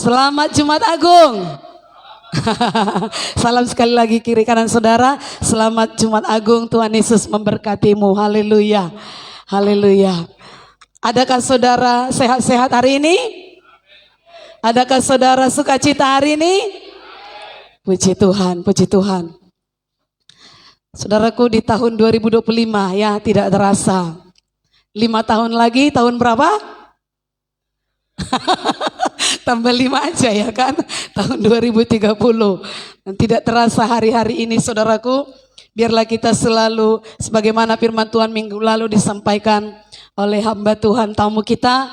Selamat Jumat Agung. Salam sekali lagi kiri kanan saudara. Selamat Jumat Agung, Tuhan Yesus memberkatimu. Haleluya. Haleluya. Adakah saudara sehat-sehat hari ini? Adakah saudara sukacita hari ini? Puji Tuhan, puji Tuhan. Saudaraku, di tahun 2025 ya, tidak terasa. 5 tahun lagi, tahun berapa? Tambah 5 aja ya kan, tahun 2030. Dan tidak terasa hari-hari ini saudaraku, biarlah kita selalu sebagaimana firman Tuhan minggu lalu disampaikan oleh hamba Tuhan tamu kita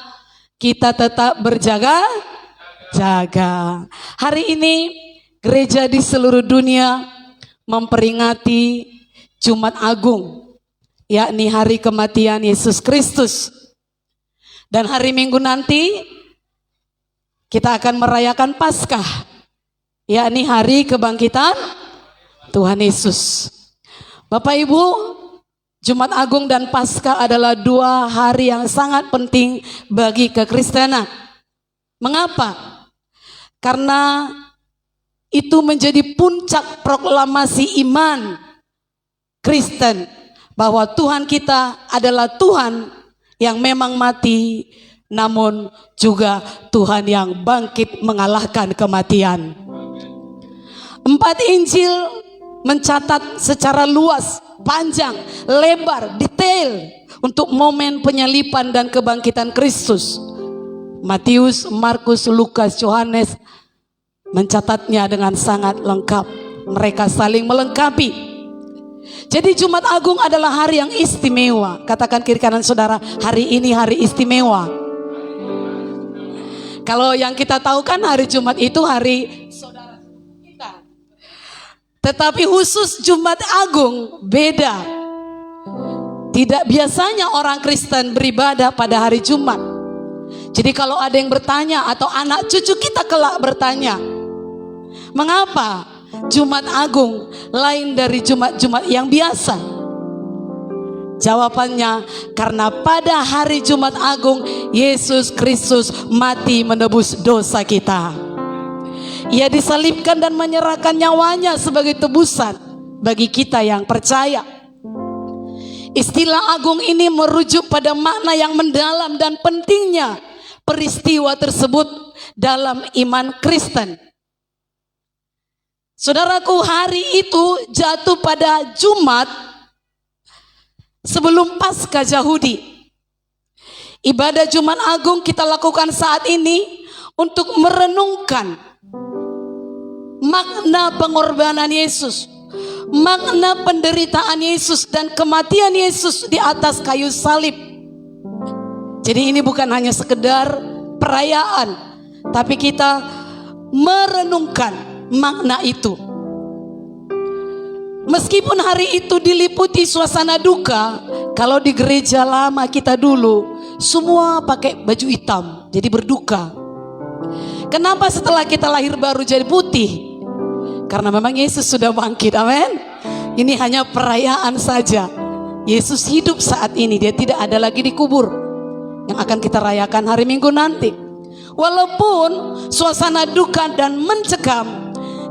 tetap berjaga-jaga. Hari ini gereja di seluruh dunia memperingati Jumat Agung, yakni hari kematian Yesus Kristus. Dan hari Minggu nanti kita akan merayakan Paskah, yakni hari kebangkitan Tuhan Yesus. Bapak Ibu, Jumat Agung dan Paskah adalah 2 hari yang sangat penting bagi kekristenan. Mengapa? Karena itu menjadi puncak proklamasi iman Kristen, bahwa Tuhan kita adalah Tuhan yang memang mati, namun juga Tuhan yang bangkit mengalahkan kematian. 4 Injil mencatat secara luas, panjang, lebar, detail untuk momen penyalipan dan kebangkitan Kristus. Matius, Markus, Lukas, Yohanes mencatatnya dengan sangat lengkap. Mereka saling melengkapi. Jadi Jumat Agung adalah hari yang istimewa. Katakan kiri kanan saudara, hari ini hari istimewa. Kalau yang kita tahu kan hari Jumat itu hari saudara kita. Tetapi khusus Jumat Agung beda. Tidak biasanya orang Kristen beribadah pada hari Jumat. Jadi kalau ada yang bertanya atau anak cucu kita kelak bertanya, mengapa Jumat Agung lain dari Jumat-Jumat yang biasa? Jawabannya, karena pada hari Jumat Agung Yesus Kristus mati menebus dosa kita. Ia disalibkan dan menyerahkan nyawanya sebagai tebusan bagi kita yang percaya. Istilah agung ini merujuk pada makna yang mendalam dan pentingnya peristiwa tersebut dalam iman Kristen. Saudaraku, hari itu jatuh pada Jumat sebelum Paskah Yahudi. Ibadah Jumat Agung kita lakukan saat ini untuk merenungkan makna pengorbanan Yesus, makna penderitaan Yesus dan kematian Yesus di atas kayu salib. Jadi ini bukan hanya sekedar perayaan, tapi kita merenungkan makna itu. Meskipun hari itu diliputi suasana duka, kalau di gereja lama kita dulu semua pakai baju hitam, jadi berduka. Kenapa setelah kita lahir baru jadi putih? Karena memang Yesus sudah bangkit, amin. Ini hanya perayaan saja. Yesus hidup saat ini, dia tidak ada lagi dikubur. Yang akan kita rayakan hari Minggu nanti. Walaupun suasana duka dan mencekam,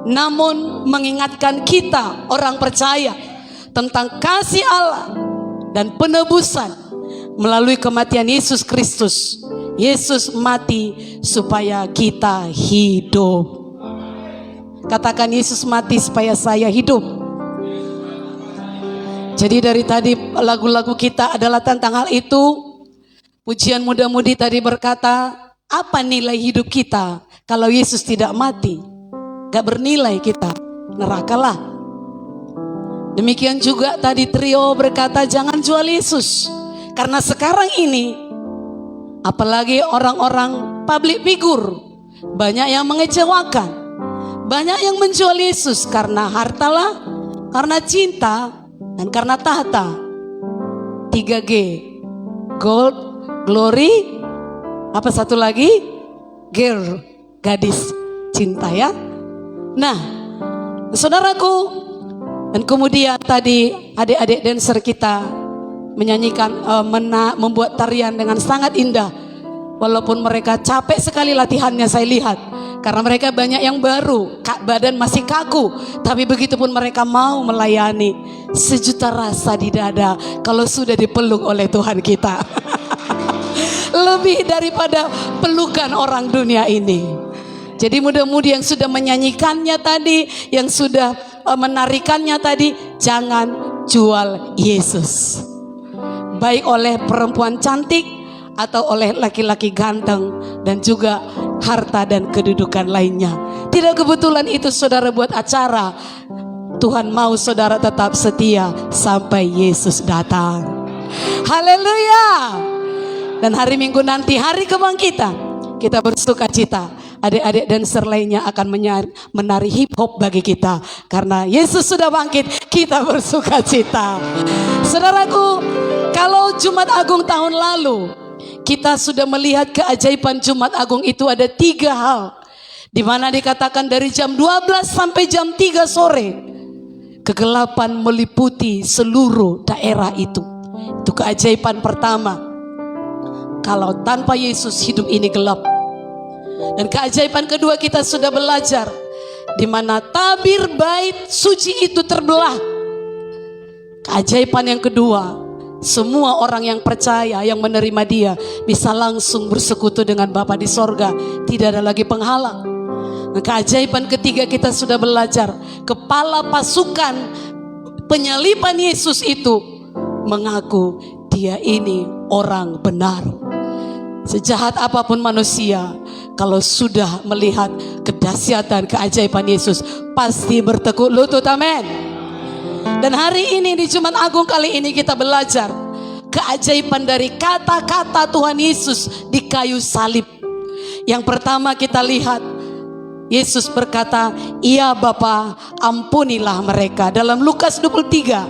namun mengingatkan kita orang percaya tentang kasih Allah dan penebusan melalui kematian Yesus Kristus. Yesus mati supaya kita hidup. Katakan, Yesus mati supaya saya hidup. Jadi dari tadi lagu-lagu kita adalah tentang hal itu. Pujian muda-mudi tadi berkata, apa nilai hidup kita kalau Yesus tidak mati? Gak bernilai kita, nerakalah. Demikian juga tadi trio berkata, jangan jual Yesus. Karena sekarang ini, apalagi orang-orang public figure, banyak yang mengecewakan, banyak yang menjual Yesus karena hartalah, karena cinta, dan karena tahta. 3G, gold, glory, apa satu lagi? Girl, gadis, cinta ya. Nah, saudaraku, dan kemudian tadi adik-adik dancer kita menyanyikan, membuat tarian dengan sangat indah. Walaupun mereka capek sekali latihannya, saya lihat. Karena mereka banyak yang baru, badan masih kaku. Tapi begitupun mereka mau melayani. Sejuta rasa di dada kalau sudah dipeluk oleh Tuhan kita. Lebih daripada pelukan orang dunia ini. Jadi mudah-mudi yang sudah menyanyikannya tadi, yang sudah menarikannya tadi, jangan jual Yesus. Baik oleh perempuan cantik atau oleh laki-laki ganteng, dan juga harta dan kedudukan lainnya. Tidak kebetulan itu saudara buat acara. Tuhan mau saudara tetap setia sampai Yesus datang. Haleluya. Dan hari Minggu nanti, hari kebangkitan, kita bersuka cita. Adik-adik dancer lainnya akan menari hip hop bagi kita. Karena Yesus sudah bangkit, kita bersuka cita. Saudaraku, kalau Jumat Agung tahun lalu kita sudah melihat keajaiban Jumat Agung itu ada 3 hal. Di mana dikatakan dari jam 12 sampai jam 3 sore. Kegelapan meliputi seluruh daerah itu. Itu keajaiban pertama. Kalau tanpa Yesus hidup ini gelap. Dan keajaiban kedua kita sudah belajar. Di mana tabir bait suci itu terbelah. Keajaiban yang kedua, semua orang yang percaya, yang menerima Dia, bisa langsung bersekutu dengan Bapa di sorga. Tidak ada lagi penghalang. Keajaiban ketiga kita sudah belajar. Kepala pasukan penyaliban Yesus itu mengaku Dia ini orang benar. Sejahat apapun manusia, kalau sudah melihat kedahsyatan keajaiban Yesus, pasti bertekuk lutut. Amin. Dan hari ini di Jumat Agung kali ini kita belajar keajaiban dari kata-kata Tuhan Yesus di kayu salib. Yang pertama kita lihat, Yesus berkata, "Iya Bapa, ampunilah mereka." Dalam Lukas 23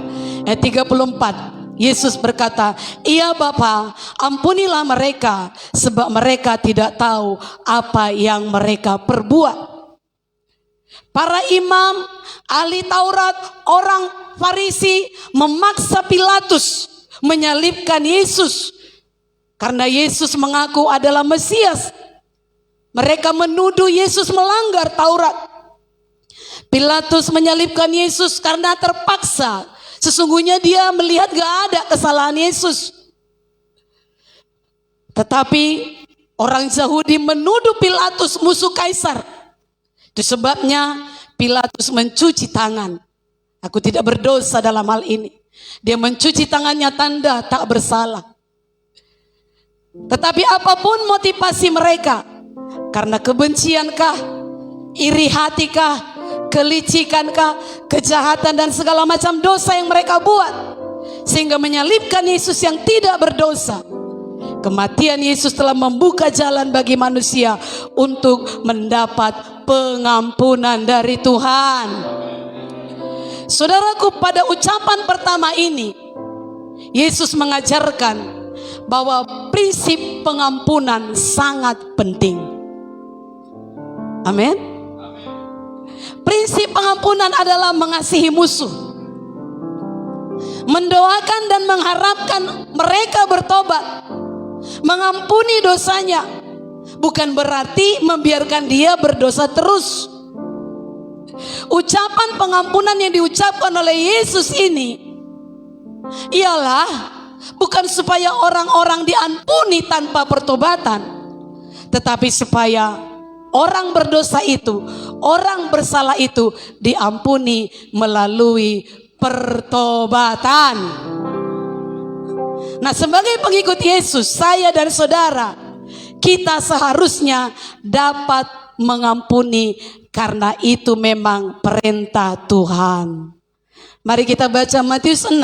ayat 34, Yesus berkata, "Iya Bapa, ampunilah mereka, sebab mereka tidak tahu apa yang mereka perbuat." Para imam, ahli Taurat, orang Farisi memaksa Pilatus menyalibkan Yesus karena Yesus mengaku adalah Mesias. Mereka menuduh Yesus melanggar Taurat. Pilatus menyalibkan Yesus karena terpaksa. Sesungguhnya dia melihat gak ada kesalahan Yesus. Tetapi orang Yahudi menuduh Pilatus musuh kaisar. Itu sebabnya Pilatus mencuci tangan. Aku tidak berdosa dalam hal ini. Dia mencuci tangannya, tanda tak bersalah. Tetapi apapun motivasi mereka, karena kebenciankah, iri hatikah, kelicikankah, kejahatan dan segala macam dosa yang mereka buat, sehingga menyalibkan Yesus yang tidak berdosa. Kematian Yesus telah membuka jalan bagi manusia untuk mendapat pengampunan dari Tuhan. Saudaraku, pada ucapan pertama ini Yesus mengajarkan bahwa prinsip pengampunan sangat penting. Amin. Prinsip pengampunan adalah mengasihi musuh, mendoakan dan mengharapkan mereka bertobat, mengampuni dosanya, bukan berarti membiarkan dia berdosa terus. Ucapan pengampunan yang diucapkan oleh Yesus ini ialah bukan supaya orang-orang diampuni tanpa pertobatan, tetapi supaya orang berdosa itu, orang bersalah itu diampuni melalui pertobatan. Nah, sebagai pengikut Yesus, saya dan saudara, kita seharusnya dapat mengampuni karena itu memang perintah Tuhan. Mari kita baca Matius 6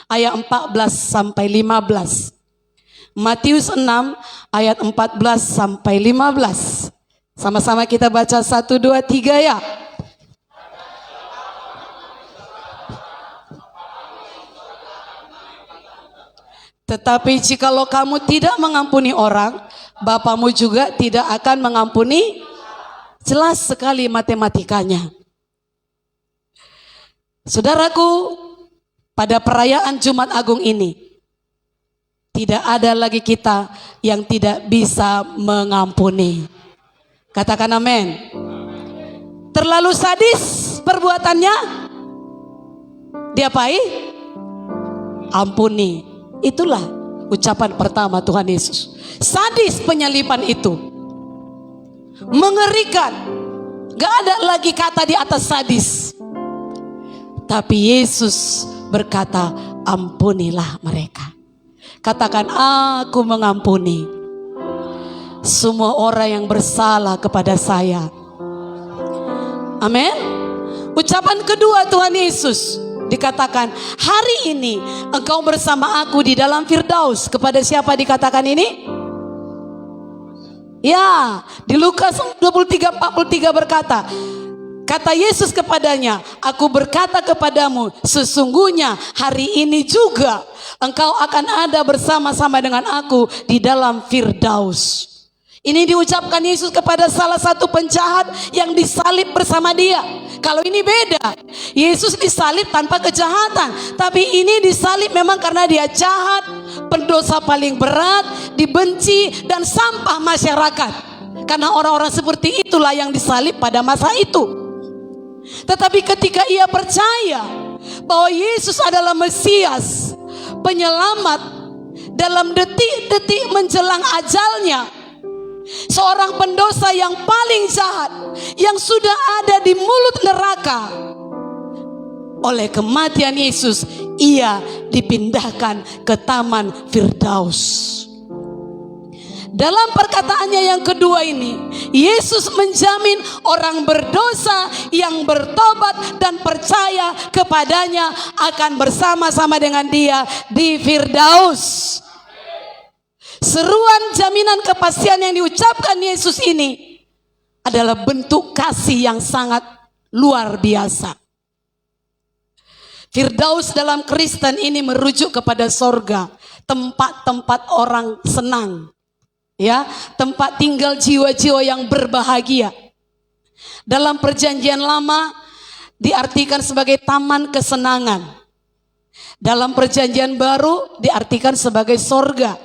ayat 14 sampai 15. Matius 6 ayat 14 sampai 15. Sama-sama kita baca 1, 2, 3 ya. Tetapi jikalau kamu tidak mengampuni orang, Bapamu juga tidak akan mengampuni. Jelas sekali matematikanya. Saudaraku, pada perayaan Jumat Agung ini, Tidak ada lagi kita yang tidak bisa mengampuni. Katakan amin. Terlalu sadis perbuatannya, diapai? Ampuni. Itulah ucapan pertama Tuhan Yesus. Sadis penyalipan itu, mengerikan. Gak ada lagi kata di atas sadis. Tapi Yesus berkata, ampunilah mereka. Katakan, aku mengampuni semua orang yang bersalah kepada saya. Amin. Ucapan kedua Tuhan Yesus dikatakan, hari ini engkau bersama aku di dalam Firdaus. Kepada siapa dikatakan ini? Ya, di Lukas 23:43 berkata, kata Yesus kepadanya, aku berkata kepadamu, sesungguhnya hari ini juga engkau akan ada bersama-sama dengan aku di dalam Firdaus. Ini diucapkan Yesus kepada salah satu penjahat yang disalib bersama dia. Kalau ini beda, Yesus disalib tanpa kejahatan, tapi ini disalib memang karena dia jahat, pendosa paling berat, dibenci dan sampah masyarakat. Karena orang-orang seperti itulah yang disalib pada masa itu. Tetapi ketika ia percaya bahwa Yesus adalah Mesias, penyelamat, dalam detik-detik menjelang ajalnya, seorang pendosa yang paling jahat, yang sudah ada di mulut neraka, oleh kematian Yesus ia dipindahkan ke Taman Firdaus. Dalam perkataannya yang kedua ini, Yesus menjamin orang berdosa yang bertobat dan percaya kepadanya akan bersama-sama dengan dia di Firdaus. Seruan jaminan kepastian yang diucapkan Yesus ini adalah bentuk kasih yang sangat luar biasa. Firdaus dalam Kristen ini merujuk kepada sorga, tempat-tempat orang senang, ya, tempat tinggal jiwa-jiwa yang berbahagia. Dalam Perjanjian Lama diartikan sebagai taman kesenangan. Dalam Perjanjian Baru diartikan sebagai sorga.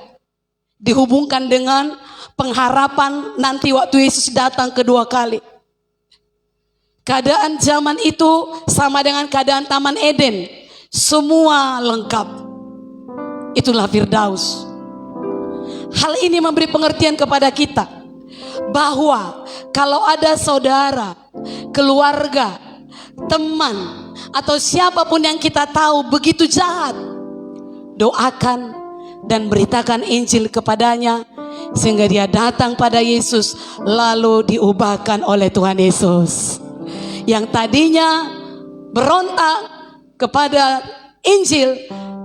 Dihubungkan dengan pengharapan nanti waktu Yesus datang kedua kali. Keadaan zaman itu sama dengan keadaan Taman Eden, semua lengkap. Itulah Firdaus. Hal ini memberi pengertian kepada kita bahwa kalau ada saudara, keluarga, teman, atau siapapun yang kita tahu begitu jahat, doakan dan beritakan Injil kepadanya sehingga dia datang pada Yesus, lalu diubahkan oleh Tuhan Yesus. Yang tadinya berontak kepada Injil,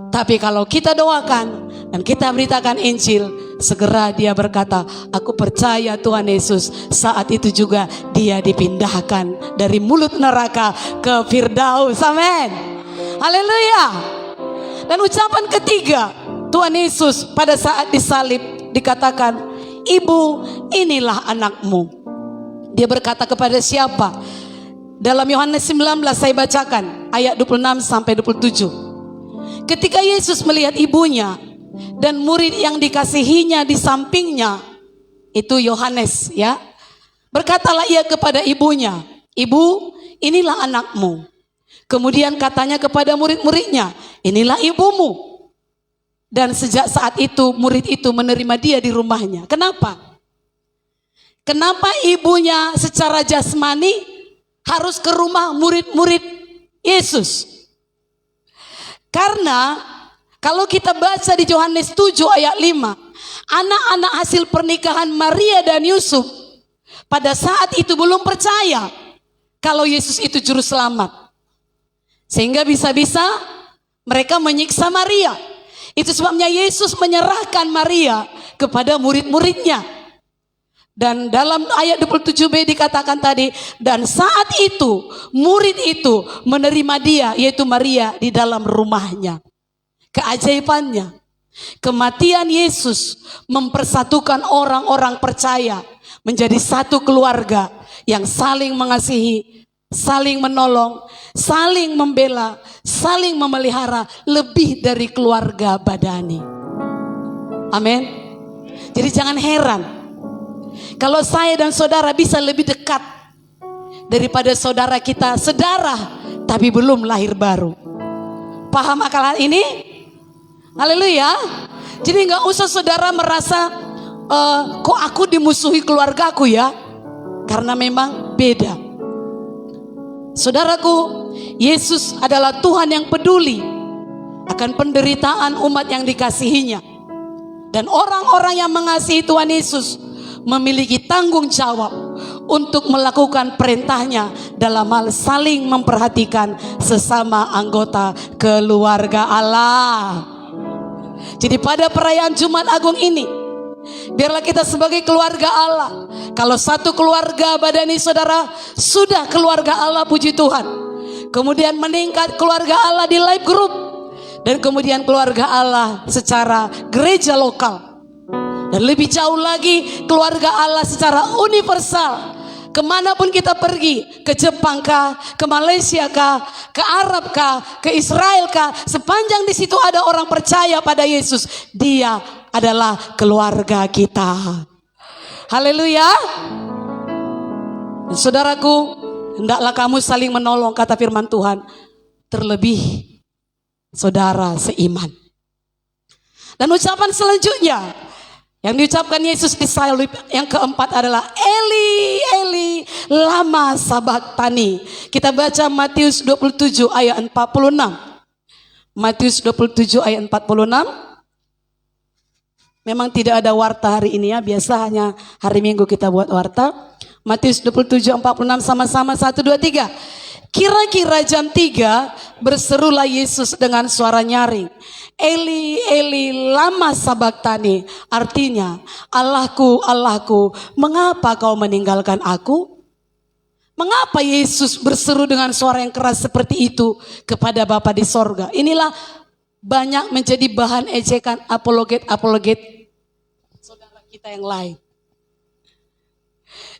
tapi kalau kita doakan dan kita beritakan Injil, segera dia berkata, aku percaya Tuhan Yesus. Saat itu juga dia dipindahkan dari mulut neraka ke Firdaus. Amin. Haleluya. Dan ucapan ketiga Tuhan Yesus pada saat disalib dikatakan, ibu, inilah anakmu. Dia berkata kepada siapa? Dalam Yohanes 19 saya bacakan ayat 26 sampai 27. Ketika Yesus melihat ibunya dan murid yang dikasihinya di sampingnya, itu Yohanes, ya. Berkatalah ia kepada ibunya, ibu, inilah anakmu. Kemudian katanya kepada murid-muridnya, inilah ibumu. Dan sejak saat itu murid itu menerima dia di rumahnya. Kenapa? Kenapa ibunya secara jasmani harus ke rumah murid-murid Yesus? Karena kalau kita baca di Yohanes 7 ayat 5, anak-anak hasil pernikahan Maria dan Yusuf pada saat itu belum percaya kalau Yesus itu juru selamat. Sehingga bisa-bisa mereka menyiksa Maria. Itu sebabnya Yesus menyerahkan Maria kepada murid-muridnya. Dan dalam ayat 27b dikatakan tadi, dan saat itu murid itu menerima dia, yaitu Maria, di dalam rumahnya. Keajaibannya, kematian Yesus mempersatukan orang-orang percaya menjadi satu keluarga yang saling mengasihi, saling menolong, saling membela, saling memelihara, lebih dari keluarga badani. Amin. Jadi jangan heran kalau saya dan saudara bisa lebih dekat daripada saudara kita sedarah tapi belum lahir baru. Paham akal ini? Haleluya. Jadi gak usah saudara merasa kok aku dimusuhi keluargaku ya, karena memang beda. Saudaraku, Yesus adalah Tuhan yang peduli akan penderitaan umat yang dikasihinya. Dan orang-orang yang mengasihi Tuhan Yesus memiliki tanggung jawab untuk melakukan perintahnya dalam hal saling memperhatikan sesama anggota keluarga Allah. Jadi pada perayaan Jumat Agung ini, biarlah kita sebagai keluarga Allah, kalau satu keluarga badani saudara sudah keluarga Allah, puji Tuhan, kemudian meningkat keluarga Allah di live group, dan kemudian keluarga Allah secara gereja lokal, dan lebih jauh lagi keluarga Allah secara universal. Kemanapun kita pergi, ke Jepang kah, ke Malaysia kah, ke Arab kah, ke Israel kah, sepanjang di situ ada orang percaya pada Yesus, dia adalah keluarga kita. Haleluya. Saudaraku, hendaklah kamu saling menolong, kata firman Tuhan, terlebih saudara seiman. Dan ucapan selanjutnya yang diucapkan Yesus di salib yang keempat adalah Eli, Eli, lama sabachthani. Kita baca Matius 27 ayat 46. Matius 27 ayat 46. Memang tidak ada warta hari ini ya, biasa hanya hari Minggu kita buat warta. Matius 27 46 sama-sama 1 2 3. Kira-kira jam 3 berserulah Yesus dengan suara nyaring, Eli, Eli, lama sabachthani. Artinya, Allahku, Allahku, mengapa kau meninggalkan aku? Mengapa Yesus berseru dengan suara yang keras seperti itu kepada Bapa di sorga? Inilah banyak menjadi bahan ejekan apologet saudara kita yang lain.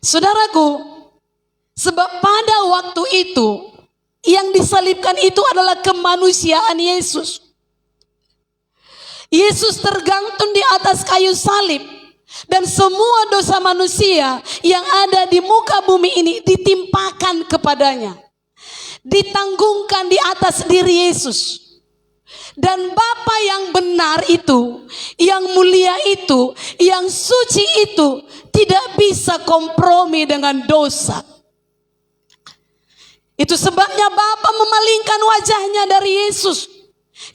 Saudaraku, sebab pada waktu itu yang disalibkan itu adalah kemanusiaan Yesus. Yesus tergantung di atas kayu salib, dan semua dosa manusia yang ada di muka bumi ini ditimpakan kepadanya, ditanggungkan di atas diri Yesus. Dan Bapa yang benar itu, yang mulia itu, yang suci itu tidak bisa kompromi dengan dosa. Itu sebabnya Bapa memalingkan wajahnya dari Yesus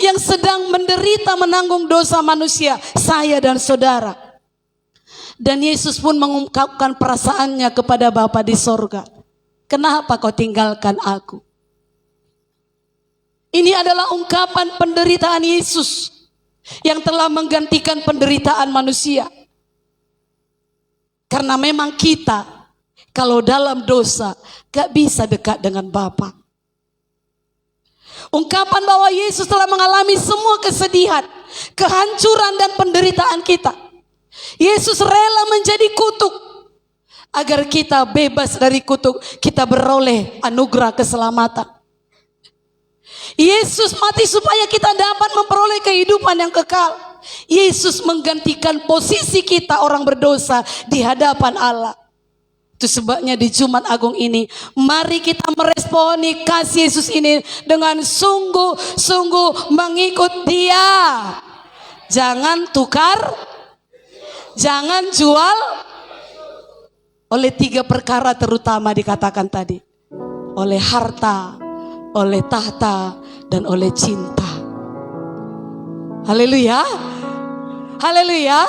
yang sedang menderita menanggung dosa manusia, saya dan saudara. Dan Yesus pun mengungkapkan perasaannya kepada Bapa di sorga. Kenapa kau tinggalkan aku? Ini adalah ungkapan penderitaan Yesus yang telah menggantikan penderitaan manusia. Karena memang kita kalau dalam dosa gak bisa dekat dengan Bapa. Ungkapan bahwa Yesus telah mengalami semua kesedihan, kehancuran dan penderitaan kita. Yesus rela menjadi kutuk agar kita bebas dari kutuk, kita beroleh anugerah keselamatan. Yesus mati supaya kita dapat memperoleh kehidupan yang kekal. Yesus menggantikan posisi kita orang berdosa di hadapan Allah. Itu sebabnya di Jumat Agung ini, mari kita meresponi kasih Yesus ini dengan sungguh-sungguh mengikut Dia. Jangan tukar, jangan jual oleh 3 perkara terutama dikatakan tadi. Oleh harta, oleh tahta, dan oleh cinta. Haleluya. Haleluya.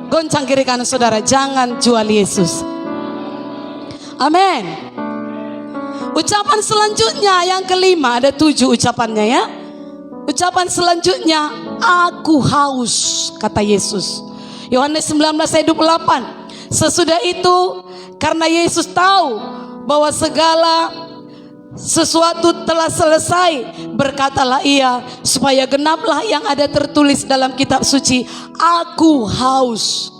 Goncang kiri kanan saudara, jangan jual Yesus. Amin. Ucapan selanjutnya yang kelima, ada 7 ucapannya ya. Ucapan selanjutnya, aku haus, kata Yesus. Yohanes 19 ayat 28. Sesudah itu, karena Yesus tahu bahwa segala sesuatu telah selesai, berkatalah ia, supaya genaplah yang ada tertulis dalam kitab suci, aku haus.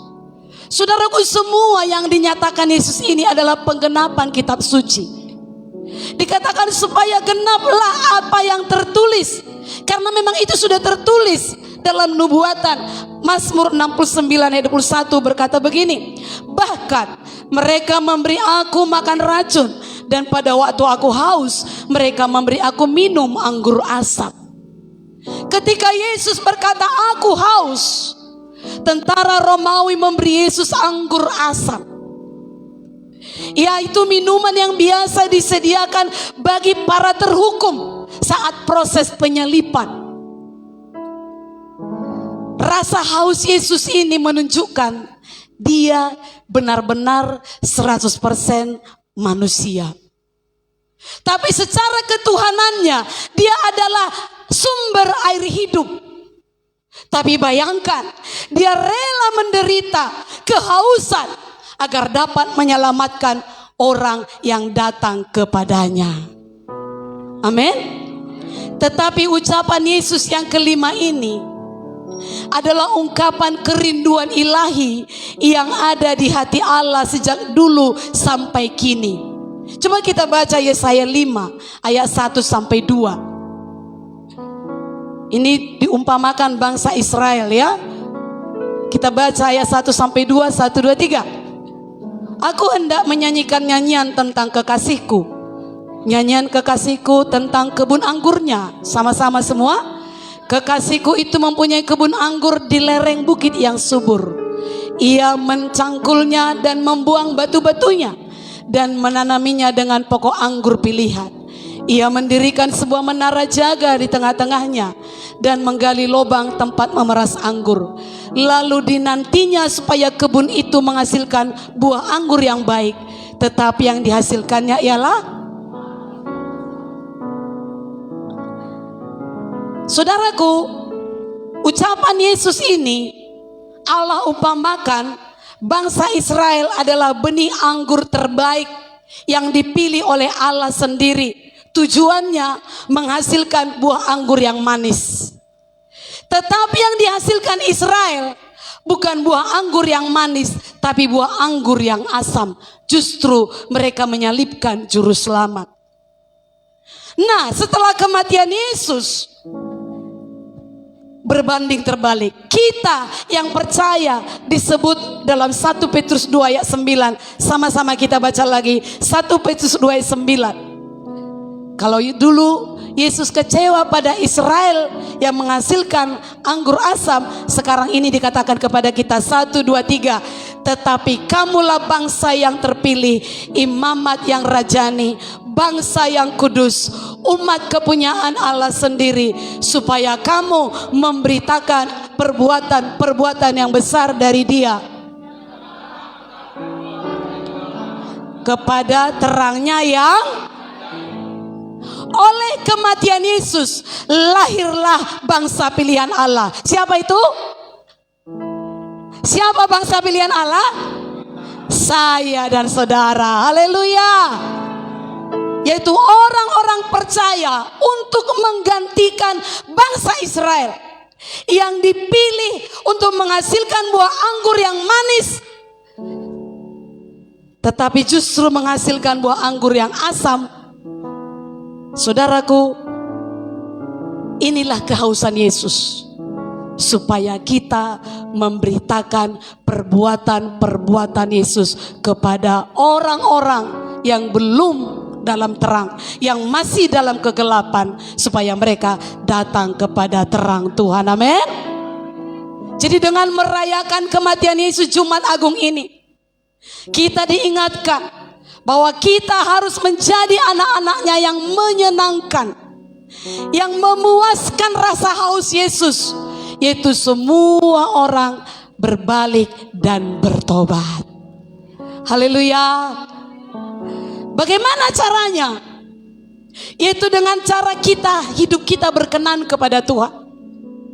Saudaraku, semua yang dinyatakan Yesus ini adalah penggenapan kitab suci. Dikatakan supaya genaplah apa yang tertulis, karena memang itu sudah tertulis dalam nubuatan. Mazmur 69 ayat 21 berkata begini, bahkan mereka memberi aku makan racun, dan pada waktu aku haus, mereka memberi aku minum anggur asap. Ketika Yesus berkata aku haus, tentara Romawi memberi Yesus anggur asap, yaitu minuman yang biasa disediakan bagi para terhukum saat proses penyalipan. Rasa haus Yesus ini menunjukkan dia benar-benar 100% manusia. Tapi secara ketuhanannya dia adalah sumber air hidup. Tapi bayangkan, dia rela menderita kehausan agar dapat menyelamatkan orang yang datang kepadanya. Amin. Tetapi ucapan Yesus yang kelima ini adalah ungkapan kerinduan ilahi yang ada di hati Allah sejak dulu sampai kini. Coba kita baca Yesaya 5 ayat 1 sampai 2. Ini diumpamakan bangsa Israel ya. Kita baca ayat 1 sampai 2, 1, 2, 3. Aku hendak menyanyikan nyanyian tentang kekasihku, nyanyian kekasihku tentang kebun anggurnya. Sama-sama semua. Kekasihku itu mempunyai kebun anggur di lereng bukit yang subur. Ia mencangkulnya dan membuang batu-batunya, dan menanaminya dengan pokok anggur pilihan. Ia mendirikan sebuah menara jaga di tengah-tengahnya, dan menggali lubang tempat memeras anggur. Lalu dinantinya supaya kebun itu menghasilkan buah anggur yang baik. Tetapi yang dihasilkannya ialah, saudaraku, ucapan Yesus ini Allah umpamakan bangsa Israel adalah benih anggur terbaik yang dipilih oleh Allah sendiri. Tujuannya menghasilkan buah anggur yang manis. Tetapi yang dihasilkan Israel bukan buah anggur yang manis, tapi buah anggur yang asam. Justru mereka menyalibkan juru selamat. Nah, setelah kematian Yesus, berbanding terbalik, kita yang percaya disebut dalam 1 Petrus 2 ayat 9. Sama-sama kita baca lagi 1 Petrus 2 ayat 9. Kalau dulu Yesus kecewa pada Israel yang menghasilkan anggur asam, sekarang ini dikatakan kepada kita 1, 2, 3. Tetapi kamulah bangsa yang terpilih, imamat yang rajani, bangsa yang kudus, umat kepunyaan Allah sendiri, supaya kamu memberitakan perbuatan-perbuatan yang besar dari Dia kepada terangnya yang oleh kematian Yesus lahirlah bangsa pilihan Allah. Siapa itu? Siapa bangsa pilihan Allah? Saya dan saudara. Haleluya. Yaitu orang-orang percaya untuk menggantikan bangsa Israel yang dipilih untuk menghasilkan buah anggur yang manis, tetapi justru menghasilkan buah anggur yang asam. Saudaraku, inilah kehausan Yesus, supaya kita memberitakan perbuatan-perbuatan Yesus kepada orang-orang yang belum dalam terang, yang masih dalam kegelapan, supaya mereka datang kepada terang Tuhan. Amin. Jadi dengan merayakan kematian Yesus Jumat Agung ini, kita diingatkan bahwa kita harus menjadi anak-anaknya yang menyenangkan, yang memuaskan rasa haus Yesus, yaitu semua orang berbalik dan bertobat. Haleluya. Bagaimana caranya? Yaitu dengan cara hidup kita berkenan kepada Tuhan.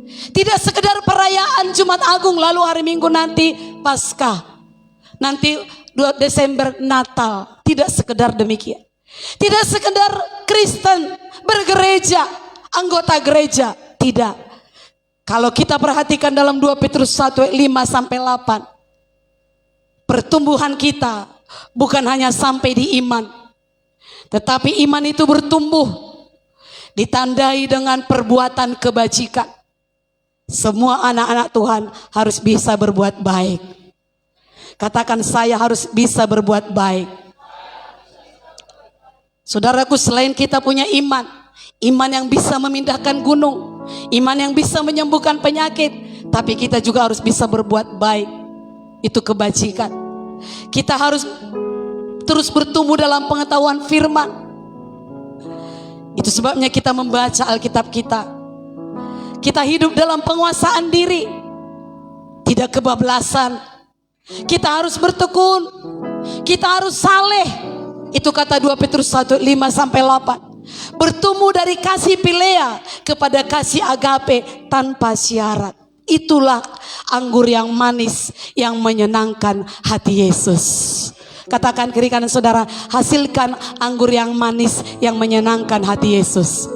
Tidak sekedar perayaan Jumat Agung, lalu hari Minggu nanti Paskah, nanti 2 Desember Natal. Tidak sekedar demikian. Tidak sekedar Kristen bergereja, anggota gereja. Tidak. Kalau kita perhatikan dalam 2 Petrus 1 ayat 5 sampai 8, pertumbuhan kita bukan hanya sampai di iman, tetapi iman itu bertumbuh ditandai dengan perbuatan kebajikan. Semua anak-anak Tuhan harus bisa berbuat baik. Katakan, saya harus bisa berbuat baik. Saudaraku, selain kita punya iman, iman yang bisa memindahkan gunung, iman yang bisa menyembuhkan penyakit, tapi kita juga harus bisa berbuat baik. Itu kebajikan. Kita harus terus bertumbuh dalam pengetahuan firman. Itu sebabnya kita membaca Alkitab kita. Kita hidup dalam penguasaan diri, tidak kebablasan. Kita harus bertekun, kita harus saleh. Itu kata 2 Petrus 1:5-8. Bertumbuh dari kasih Pilea kepada kasih agape tanpa syarat. Itulah anggur yang manis yang menyenangkan hati Yesus. Katakan kiri kanan saudara, hasilkan anggur yang manis yang menyenangkan hati Yesus.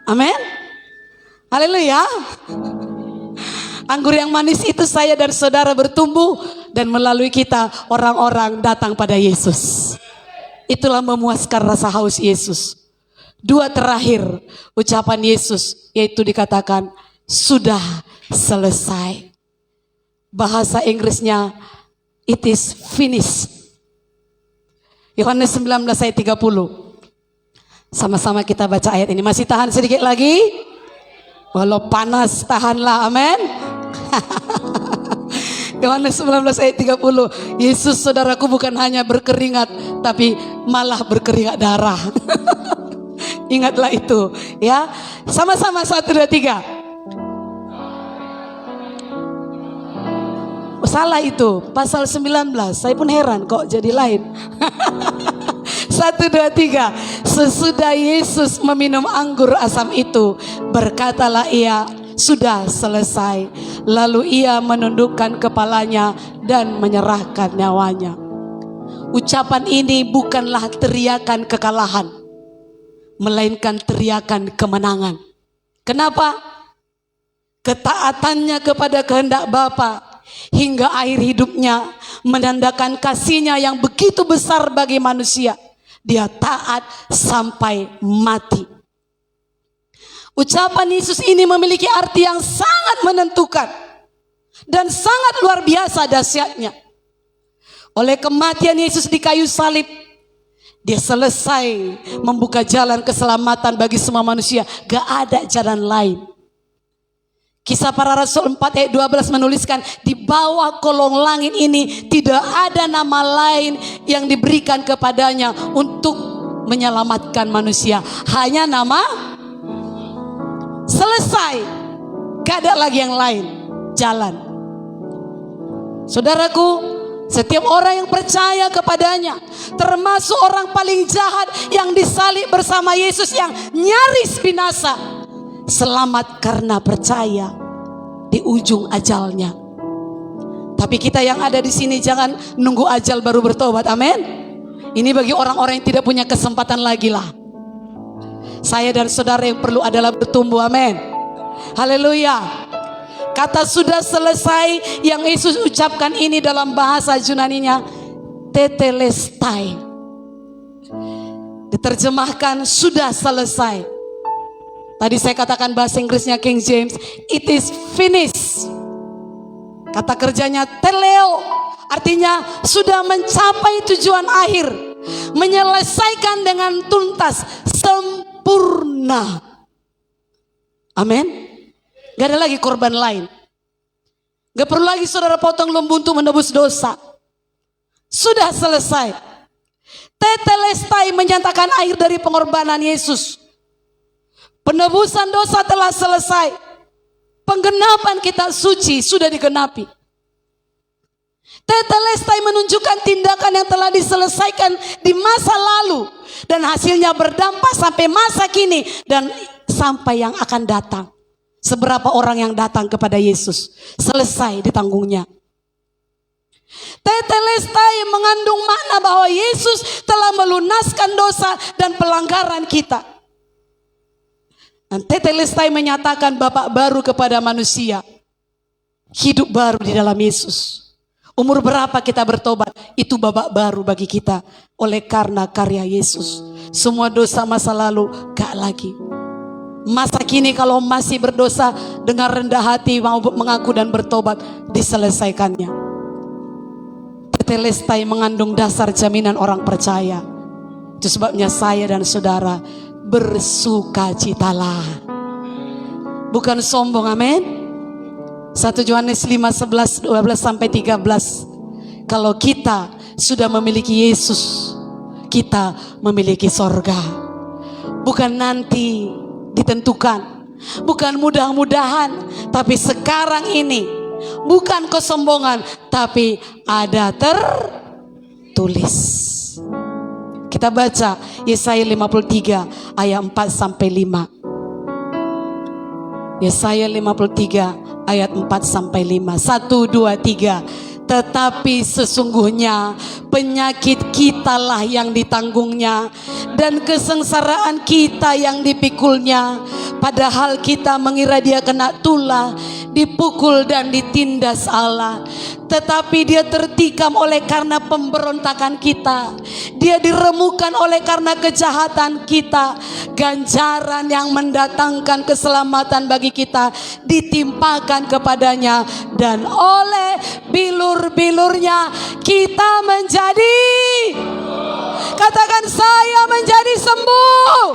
Amin. Haleluya. Anggur yang manis itu saya dan saudara bertumbuh, dan melalui kita orang-orang datang pada Yesus. Itulah memuaskan rasa haus Yesus. 2 terakhir ucapan Yesus, yaitu dikatakan sudah selesai. Bahasa Inggrisnya it is finished. Yohanes 19 ayat 30. Sama-sama kita baca ayat ini. Masih tahan sedikit lagi? Walau panas tahanlah, amin. Yohanes 19 ayat 30. Yesus saudaraku bukan hanya berkeringat, tapi malah berkeringat darah. Ingatlah itu ya. Sama-sama 1, 2, 3. Salah itu pasal 19. Saya pun heran kok jadi lain. 1, 2, 3. Sesudah Yesus meminum anggur asam itu, berkatalah ia, sudah selesai. Lalu ia menundukkan kepalanya dan menyerahkan nyawanya. Ucapan ini bukanlah teriakan kekalahan, melainkan teriakan kemenangan. Kenapa? Ketaatannya kepada kehendak Bapa hingga akhir hidupnya menandakan kasihnya yang begitu besar bagi manusia. Dia taat sampai mati. Ucapan Yesus ini memiliki arti yang sangat menentukan dan sangat luar biasa dahsyatnya. Oleh kematian Yesus di kayu salib, dia selesai membuka jalan keselamatan bagi semua manusia. Gak ada jalan lain. Kisah Para Rasul 4 ayat 12 menuliskan, di bawah kolong langit ini tidak ada nama lain yang diberikan kepadanya untuk menyelamatkan manusia. Hanya nama, selesai. Gak ada lagi yang lain jalan. Saudaraku, setiap orang yang percaya kepadanya, termasuk orang paling jahat yang disalib bersama Yesus yang nyaris binasa, selamat karena percaya di ujung ajalnya. Tapi kita yang ada di sini jangan nunggu ajal baru bertobat. Amin. Ini bagi orang-orang yang tidak punya kesempatan lagi lah. Saya dan saudara yang perlu adalah bertumbuh. Amin. Haleluya. Kata sudah selesai yang Yesus ucapkan ini dalam bahasa Yunaninya tetelestai. Diterjemahkan sudah selesai. Tadi saya katakan bahasa Inggrisnya King James, it is finished. Kata kerjanya teleo, artinya sudah mencapai tujuan akhir, menyelesaikan dengan tuntas, sempurna. Amin. Gak ada lagi korban lain. Gak perlu lagi saudara potong lembu untuk menebus dosa. Sudah selesai. Tetelestai menyatakan akhir dari pengorbanan Yesus. Penebusan dosa telah selesai. Penggenapan kitab suci sudah digenapi. Tetelestai menunjukkan tindakan yang telah diselesaikan di masa lalu, dan hasilnya berdampak sampai masa kini dan sampai yang akan datang. Seberapa orang yang datang kepada Yesus, selesai ditanggungnya. Tetelestai mengandung makna bahwa Yesus telah melunaskan dosa dan pelanggaran kita. Dan tetelestai menyatakan babak baru kepada manusia. Hidup baru di dalam Yesus. Umur berapa kita bertobat, itu babak baru bagi kita. Oleh karena karya Yesus, semua dosa masa lalu gak lagi. Masa kini kalau masih berdosa, dengan rendah hati mau mengaku dan bertobat, diselesaikannya. Tetelestai mengandung dasar jaminan orang percaya. Itu sebabnya saya dan saudara bersukacitalah. Bukan sombong, amin. 1 Yohanes 5:11, 12 sampai 13. Kalau kita sudah memiliki Yesus, kita memiliki sorga. Bukan nanti ditentukan, bukan mudah-mudahan, tapi sekarang ini. Bukan kesombongan, tapi ada tertulis. Kita baca Yesaya 53 ayat 4 sampai 5. Yesaya 53 ayat 4 sampai 5. 1, 2, 3. Tetapi sesungguhnya penyakit kitalah yang ditanggungnya, dan kesengsaraan kita yang dipikulnya. Padahal kita mengira dia kena tulah, dipukul dan ditindas Allah. Tetapi dia tertikam oleh karena pemberontakan kita, dia diremukan oleh karena kejahatan kita. Ganjaran yang mendatangkan keselamatan bagi kita ditimpakan kepadanya, dan oleh bilur-bilurnya kita menjadi, katakan, saya menjadi sembuh.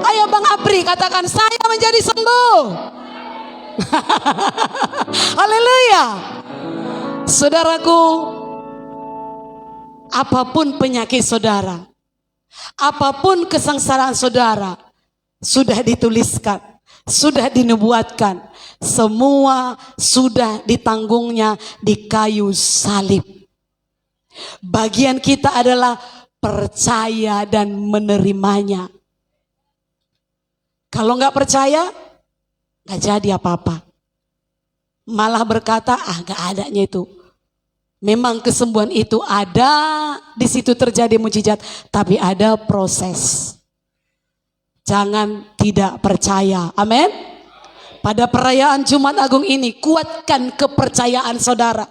Ayo Bang Apri, katakan, saya menjadi sembuh. Haleluya. Saudaraku, apapun penyakit saudara, apapun kesengsaraan saudara, sudah dituliskan, sudah dinubuatkan, semua sudah ditanggungnya di kayu salib. Bagian kita adalah percaya dan menerimanya. Kalau nggak percaya, nggak jadi apa-apa. Malah berkata, nggak adanya itu. Memang kesembuhan itu ada, di situ terjadi mujizat, tapi ada proses. Jangan tidak percaya. Amin. Pada perayaan Jumat Agung ini, kuatkan kepercayaan saudara.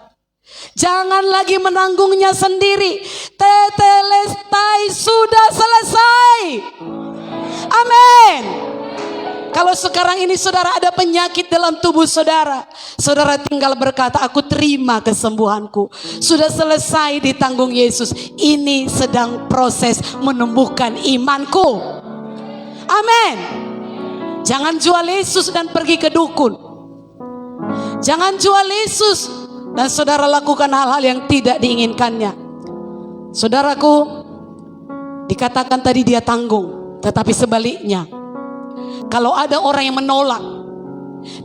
Jangan lagi menanggungnya sendiri. Tetelestai sudah selesai. Amin. Kalau sekarang ini saudara ada penyakit dalam tubuh saudara, saudara tinggal berkata, aku terima kesembuhanku. Sudah selesai ditanggung Yesus. Ini sedang proses menumbuhkan imanku. Amin. Jangan jual Yesus dan pergi ke dukun. Jangan jual Yesus dan saudara lakukan hal-hal yang tidak diinginkannya. Saudaraku, dikatakan tadi dia tanggung, tetapi sebaliknya, kalau ada orang yang menolak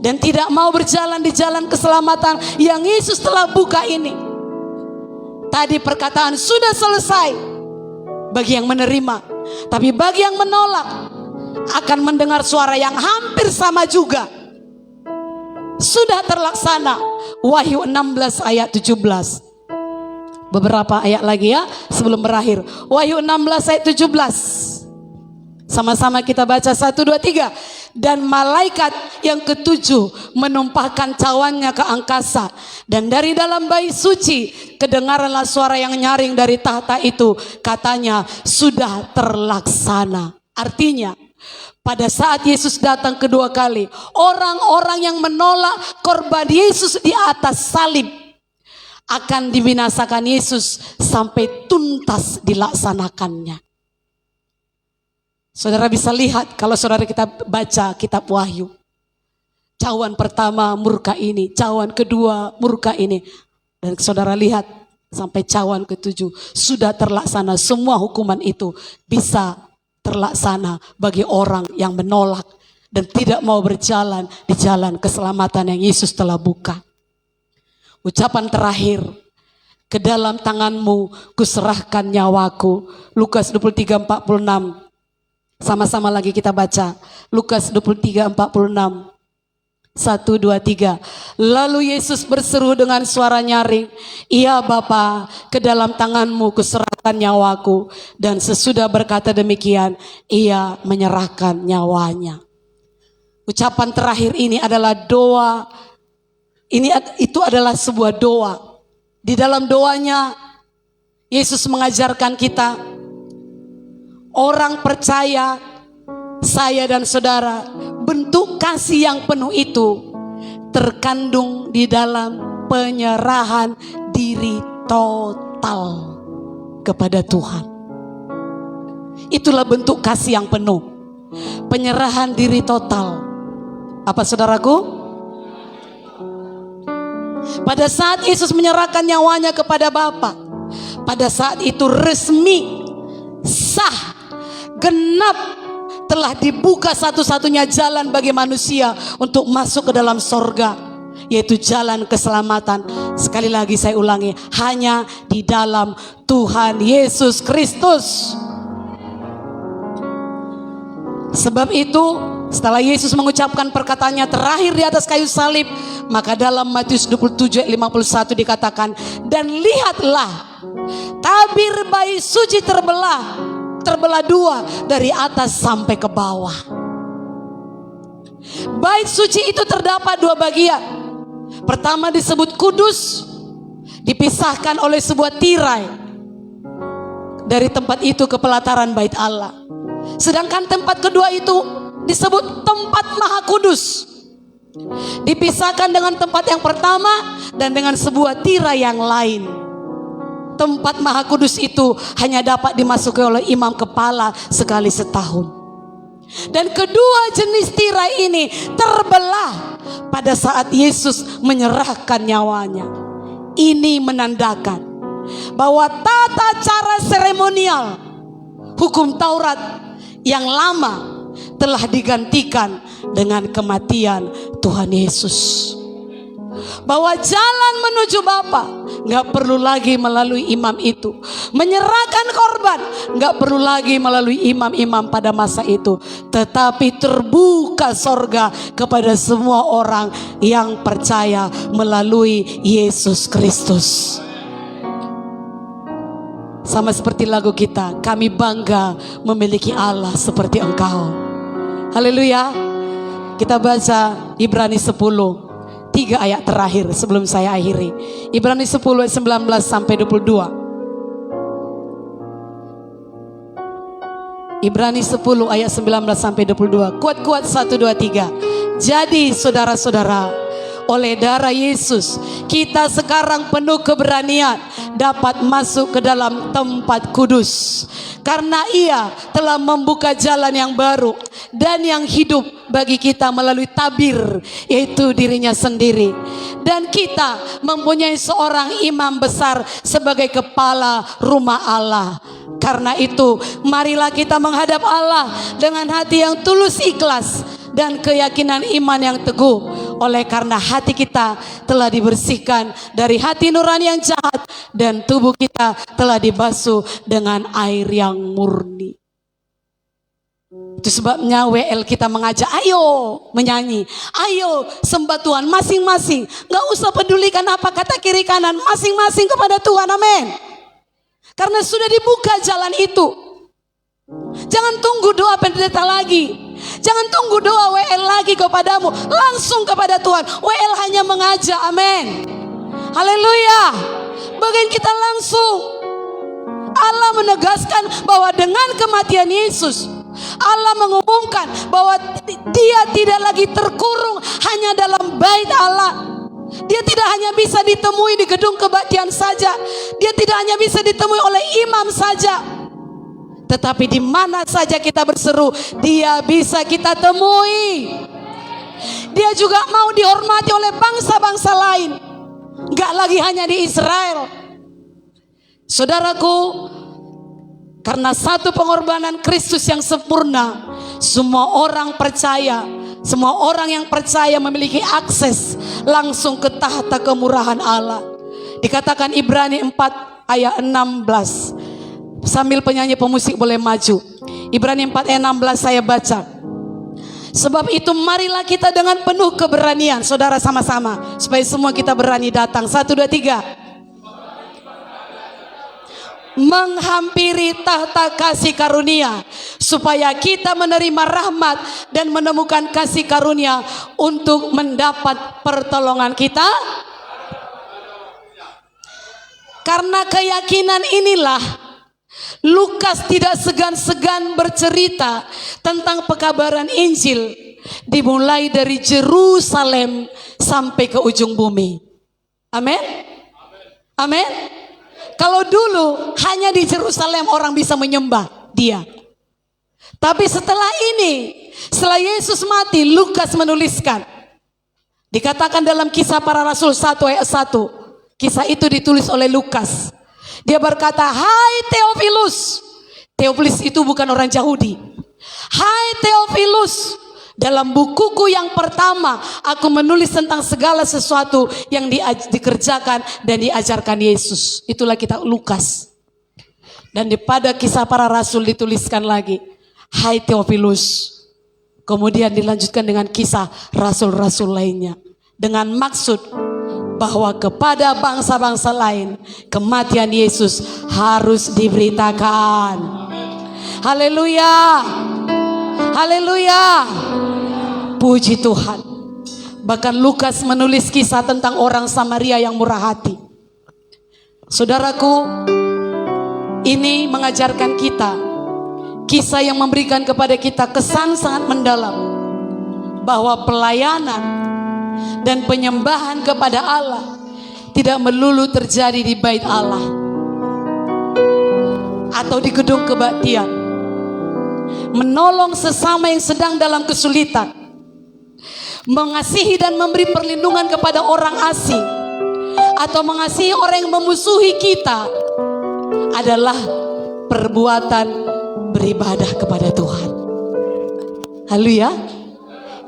dan tidak mau berjalan di jalan keselamatan yang Yesus telah buka ini, tadi perkataan sudah selesai bagi yang menerima, tapi bagi yang menolak akan mendengar suara yang hampir sama juga. Sudah terlaksana. Wahyu 16 ayat 17. Beberapa ayat lagi ya sebelum berakhir. Wahyu 16 ayat 17. Sama-sama kita baca 1, 2, 3. Dan malaikat yang ketujuh menumpahkan cawannya ke angkasa. Dan dari dalam bait suci kedengaranlah suara yang nyaring dari tahta itu. Katanya, sudah terlaksana. Artinya, pada saat Yesus datang kedua kali, orang-orang yang menolak korban Yesus di atas salib akan dibinasakan Yesus sampai tuntas dilaksanakannya. Saudara bisa lihat kalau saudara kita baca kitab Wahyu. Cawan pertama murka ini, cawan kedua murka ini. Dan saudara lihat sampai cawan ketujuh sudah terlaksana. Semua hukuman itu bisa terlaksana bagi orang yang menolak dan tidak mau berjalan di jalan keselamatan yang Yesus telah buka. Ucapan terakhir, ke dalam tanganmu kuserahkan nyawaku. Lukas 23:46. Sama-sama lagi kita baca. Lukas 23:46. 1, 2, 3. Lalu Yesus berseru dengan suara nyaring, "Iya Bapa, ke dalam tanganmu kuserahkan nyawaku." Dan sesudah berkata demikian, ia menyerahkan nyawanya. Ucapan terakhir ini adalah doa. Itu adalah sebuah doa. Di dalam doanya Yesus mengajarkan kita, orang percaya saya dan saudara, bentuk kasih yang penuh itu terkandung di dalam penyerahan diri total kepada Tuhan. Itulah bentuk kasih yang penuh, penyerahan diri total. Apa saudaraku? Pada saat Yesus menyerahkan nyawanya kepada Bapa, pada saat itu resmi, sah, genap, telah dibuka satu-satunya jalan bagi manusia untuk masuk ke dalam sorga, yaitu jalan keselamatan. Sekali lagi saya ulangi, hanya di dalam Tuhan Yesus Kristus. Sebab itu setelah Yesus mengucapkan perkataannya terakhir di atas kayu salib, maka dalam Matius 27 ayat 51 dikatakan, dan lihatlah tabir bayi suci terbelah dua dari atas sampai ke bawah. Bait suci itu terdapat dua bagian. Pertama disebut kudus, dipisahkan oleh sebuah tirai dari tempat itu ke pelataran bait Allah. Sedangkan tempat kedua itu disebut tempat maha kudus, dipisahkan dengan tempat yang pertama dan dengan sebuah tirai yang lain. Tempat maha kudus itu hanya dapat dimasuki oleh imam kepala sekali setahun. Dan kedua jenis tirai ini terbelah pada saat Yesus menyerahkan nyawanya. Ini menandakan bahwa tata cara seremonial hukum Taurat yang lama telah digantikan dengan kematian Tuhan Yesus. Bahwa jalan menuju Bapa gak perlu lagi melalui imam itu. Menyerahkan korban gak perlu lagi melalui imam-imam pada masa itu. Tetapi terbuka sorga kepada semua orang yang percaya melalui Yesus Kristus. Sama seperti lagu kita, kami bangga memiliki Allah seperti Engkau. Haleluya. Kita baca Ibrani 10, 3 ayat terakhir sebelum saya akhiri. Ibrani 10 ayat 19 sampai 22. Ibrani 10 ayat 19 sampai 22. Kuat-kuat 1, 2, 3. Jadi saudara-saudara, oleh darah Yesus kita sekarang penuh keberanian dapat masuk ke dalam tempat kudus, karena Ia telah membuka jalan yang baru dan yang hidup bagi kita melalui tabir, yaitu dirinya sendiri. Dan kita mempunyai seorang imam besar sebagai kepala rumah Allah. Karena itu marilah kita menghadap Allah dengan hati yang tulus ikhlas dan keyakinan iman yang teguh. Oleh karena hati kita telah dibersihkan dari hati nurani yang jahat dan tubuh kita telah dibasuh dengan air yang murni. Itu sebabnya WL kita mengajak, ayo menyanyi, ayo sembah Tuhan masing-masing. Gak usah pedulikan apa kata kiri kanan, masing-masing kepada Tuhan, amin. Karena sudah dibuka jalan itu. Jangan tunggu doa pendeta lagi. Jangan tunggu doa WL lagi kepadamu, langsung kepada Tuhan. WL hanya mengajak, amin. Haleluya. Bagian kita langsung. Allah menegaskan bahwa dengan kematian Yesus, Allah mengumumkan bahwa Dia tidak lagi terkurung hanya dalam bait Allah. Dia tidak hanya bisa ditemui di gedung kebaktian saja. Dia tidak hanya bisa ditemui oleh imam saja. Tetapi di mana saja kita berseru, Dia bisa kita temui. Dia juga mau dihormati oleh bangsa-bangsa lain, gak lagi hanya di Israel. Saudaraku, karena satu pengorbanan Kristus yang sempurna, semua orang percaya, semua orang yang percaya memiliki akses langsung ke tahta kemurahan Allah. Dikatakan Ibrani 4 ayat 16. Sambil penyanyi pemusik boleh maju. Ibrani 4 ayat 16 saya baca. Sebab itu marilah kita dengan penuh keberanian, saudara sama-sama, supaya semua kita berani datang. 1, 2, 3. Menghampiri tahta kasih karunia, supaya kita menerima rahmat dan menemukan kasih karunia untuk mendapat pertolongan kita. Karena keyakinan inilah Lukas tidak segan-segan bercerita tentang pekabaran Injil dimulai dari Yerusalem sampai ke ujung bumi. Amin. Amin. Kalau dulu hanya di Yerusalem orang bisa menyembah Dia. Tapi setelah ini, setelah Yesus mati, Lukas menuliskan. Dikatakan dalam Kisah Para Rasul 1 ayat 1. Kisah itu ditulis oleh Lukas. Dia berkata, "Hai Theophilus." Theophilus itu bukan orang Yahudi. "Hai Theophilus, dalam bukuku yang pertama aku menulis tentang segala sesuatu yang dikerjakan dan diajarkan Yesus." Itulah kitab Lukas. Dan pada Kisah Para Rasul dituliskan lagi, "Hai Theophilus." Kemudian dilanjutkan dengan kisah rasul-rasul lainnya. Dengan maksud bahwa kepada bangsa-bangsa lain kematian Yesus harus diberitakan. Haleluya. Haleluya. Puji Tuhan. Bahkan Lukas menulis kisah tentang orang Samaria yang murah hati. Saudaraku, ini mengajarkan kita kisah yang memberikan kepada kita kesan sangat mendalam bahwa pelayanan dan penyembahan kepada Allah tidak melulu terjadi di bait Allah atau di gedung kebaktian. Menolong sesama yang sedang dalam kesulitan, mengasihi dan memberi perlindungan kepada orang asing, atau mengasihi orang yang memusuhi kita adalah perbuatan beribadah kepada Tuhan. Haleluya.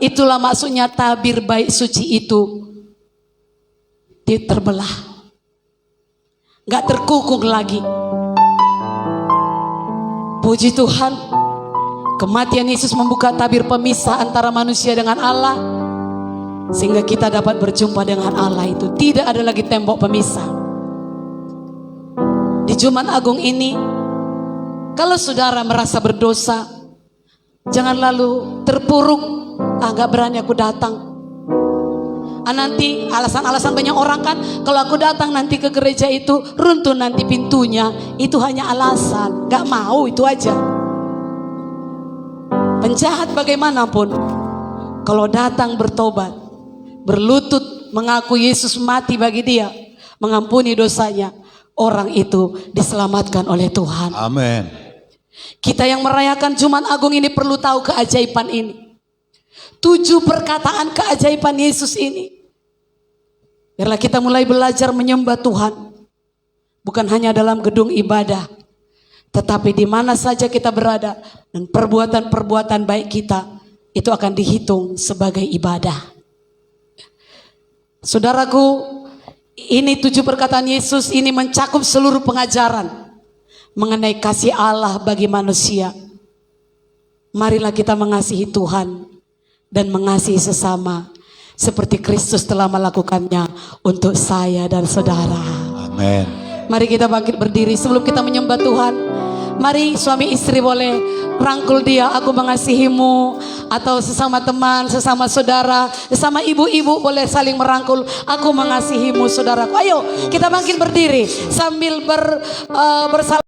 Itulah maksudnya tabir bait suci itu terbelah, gak terkukung lagi. Puji Tuhan, kematian Yesus membuka tabir pemisah antara manusia dengan Allah, sehingga kita dapat berjumpa dengan Allah itu. Tidak ada lagi tembok pemisah. Di Jumat Agung ini, kalau saudara merasa berdosa, jangan lalu terpuruk, gak berani aku datang. Nanti alasan-alasan banyak orang kan, kalau aku datang nanti ke gereja itu runtuh nanti pintunya. Itu hanya alasan, gak mau, itu aja. Penjahat bagaimanapun, kalau datang bertobat, berlutut mengaku Yesus mati bagi dia, mengampuni dosanya, orang itu diselamatkan oleh Tuhan. Amin. Kita yang merayakan Jumat Agung ini perlu tahu keajaiban ini. 7 perkataan keajaiban Yesus ini. Biarlah kita mulai belajar menyembah Tuhan. Bukan hanya dalam gedung ibadah, tetapi di mana saja kita berada, dan perbuatan-perbuatan baik kita itu akan dihitung sebagai ibadah. Saudaraku, ini 7 perkataan Yesus ini mencakup seluruh pengajaran mengenai kasih Allah bagi manusia. Marilah kita mengasihi Tuhan dan mengasihi sesama seperti Kristus telah melakukannya untuk saya dan saudara. Amin. Mari kita bangkit berdiri sebelum kita menyembah Tuhan. Mari suami istri boleh rangkul dia, "Aku mengasihimu." Atau sesama teman, sesama saudara, sesama ibu-ibu boleh saling merangkul, "Aku mengasihimu saudaraku." Ayo kita bangkit berdiri sambil bersalam.